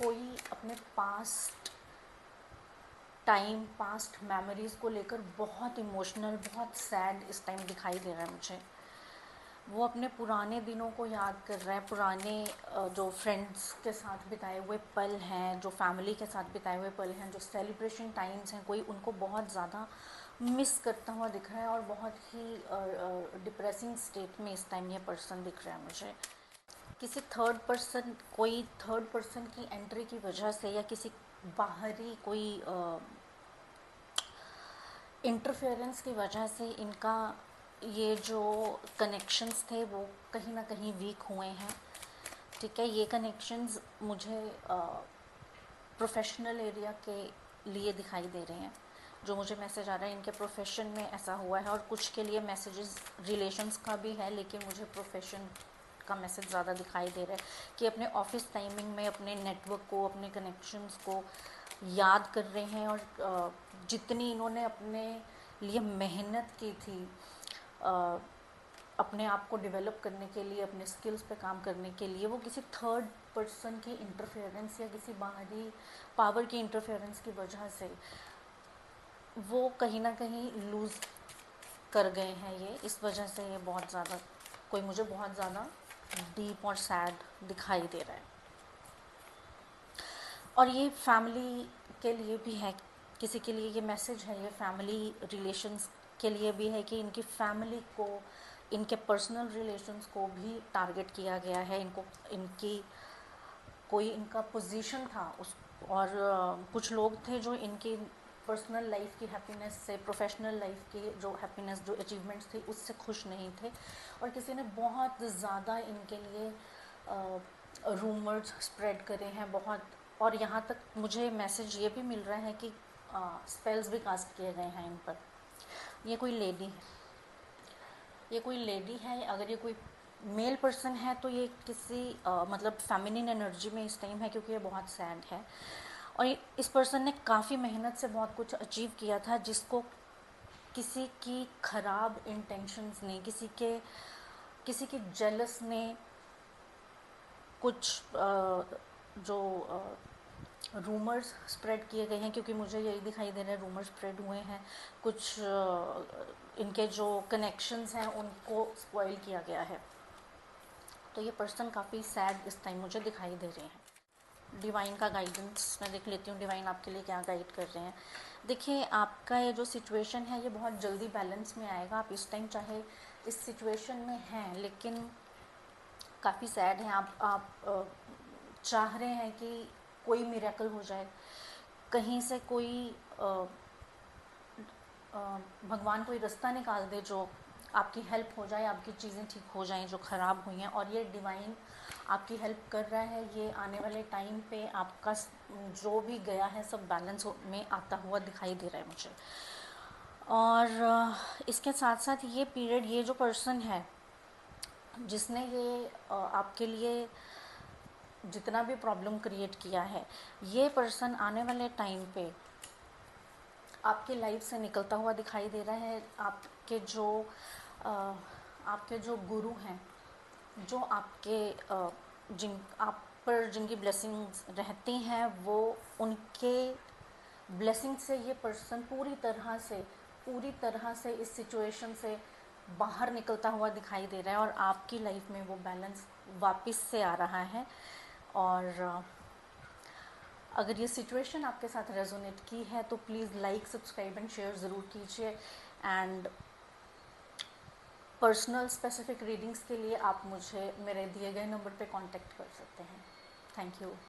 कोई अपने past time, past memories को लेकर बहुत इमोशनल, बहुत सैड इस टाइम दिखाई दे रहा है मुझे। वो अपने पुराने दिनों को याद कर रहा है, पुराने जो फ्रेंड्स के साथ बिताए हुए पल हैं, जो फैमिली के साथ बिताए हुए पल हैं, जो सेलिब्रेशन टाइम्स हैं, कोई उनको बहुत ज़्यादा मिस करता हुआ दिख रहा है और बहुत ही डिप्रेसिंग स्टेट में इस टाइम ये पर्सन दिख रहा है मुझे। किसी थर्ड पर्सन, कोई थर्ड पर्सन की एंट्री की वजह से या किसी बाहरी कोई इंटरफेरेंस की वजह से इनका ये जो कनेक्शंस थे वो कहीं ना कहीं वीक हुए हैं। ठीक है, ये कनेक्शंस मुझे प्रोफेशनल एरिया के लिए दिखाई दे रहे हैं। जो मुझे मैसेज आ रहा है इनके प्रोफेशन में ऐसा हुआ है, और कुछ के लिए मैसेजेस रिलेशंस का भी है, लेकिन मुझे प्रोफेशन का मैसेज ज़्यादा दिखाई दे रहा है कि अपने ऑफिस टाइमिंग में अपने नेटवर्क को, अपने कनेक्शंस को याद कर रहे हैं, और जितनी इन्होंने अपने लिए मेहनत की थी अपने आप को डेवलप करने के लिए, अपने स्किल्स पे काम करने के लिए, वो किसी थर्ड पर्सन की इंटरफेरेंस या किसी बाहरी पावर की इंटरफेरेंस की वजह से वो कहीं ना कहीं लूज़ कर गए हैं। ये इस वजह से ये बहुत ज़्यादा, कोई मुझे बहुत ज़्यादा डीप और सैड दिखाई दे रहा है। और ये फैमिली के लिए भी है, किसी के लिए ये मैसेज है, ये फैमिली रिलेशंस के लिए भी है कि इनकी फैमिली को, इनके पर्सनल रिलेशंस को भी टारगेट किया गया है। इनको, इनकी कोई इनका पोजीशन था उस, और कुछ लोग थे जो इनकी पर्सनल लाइफ की हैप्पीनेस से, प्रोफेशनल लाइफ की जो हैप्पीनेस, जो अचीवमेंट्स थी उससे खुश नहीं थे, और किसी ने बहुत ज़्यादा इनके लिए रूमर्स स्प्रेड करे हैं बहुत। और यहाँ तक मुझे मैसेज ये भी मिल रहा है कि स्पेल्स भी कास्ट किए गए हैं इन पर। ये कोई लेडी है, ये कोई लेडी है। अगर ये कोई मेल पर्सन है तो ये किसी मतलब फेमिनिन एनर्जी में इस टाइम है, क्योंकि ये बहुत सैड है। और इस पर्सन ने काफ़ी मेहनत से बहुत कुछ अचीव किया था, जिसको किसी की ख़राब इंटेंशंस ने, किसी की जेलस ने कुछ जो रूमर्स स्प्रेड किए गए हैं, क्योंकि मुझे यही दिखाई दे रहा है, रूमर्स स्प्रेड हुए हैं, कुछ इनके जो कनेक्शंस हैं उनको स्पॉइल किया गया है। तो ये पर्सन काफ़ी सैड इस टाइम मुझे दिखाई दे रहे हैं। डिवाइन का गाइडेंस मैं देख लेती हूँ, डिवाइन आपके लिए क्या गाइड कर रहे हैं। देखिए, आपका ये जो सिचुएशन है ये बहुत जल्दी बैलेंस में आएगा। आप इस टाइम चाहे इस सिचुएशन में हैं, लेकिन काफ़ी सैड हैं आप चाह रहे हैं कि कोई मिरेकल हो जाए, कहीं से कोई भगवान कोई रास्ता निकाल दे जो आपकी हेल्प हो जाए, आपकी चीज़ें ठीक हो जाएं जो ख़राब हुई हैं। और ये डिवाइन आपकी हेल्प कर रहा है। ये आने वाले टाइम पे आपका जो भी गया है सब बैलेंस में आता हुआ दिखाई दे रहा है मुझे। और इसके साथ साथ ये पीरियड, ये जो पर्सन है जिसने ये आपके लिए जितना भी प्रॉब्लम क्रिएट किया है, ये पर्सन आने वाले टाइम पे आपकी लाइफ से निकलता हुआ दिखाई दे रहा है। आपके जो गुरु हैं, जो आप पर जिनकी ब्लेसिंग्स रहती हैं, वो उनके ब्लेसिंग से ये पर्सन पूरी तरह से इस सिचुएशन से बाहर निकलता हुआ दिखाई दे रहा है, और आपकी लाइफ में वो बैलेंस वापस से आ रहा है। और अगर ये सिचुएशन आपके साथ रेजोनेट की है तो please like, subscribe and share ज़रूर कीजिए। एंड पर्सनल स्पेसिफिक रीडिंग्स के लिए आप मुझे मेरे दिए गए नंबर पे कांटेक्ट कर सकते हैं। Thank you.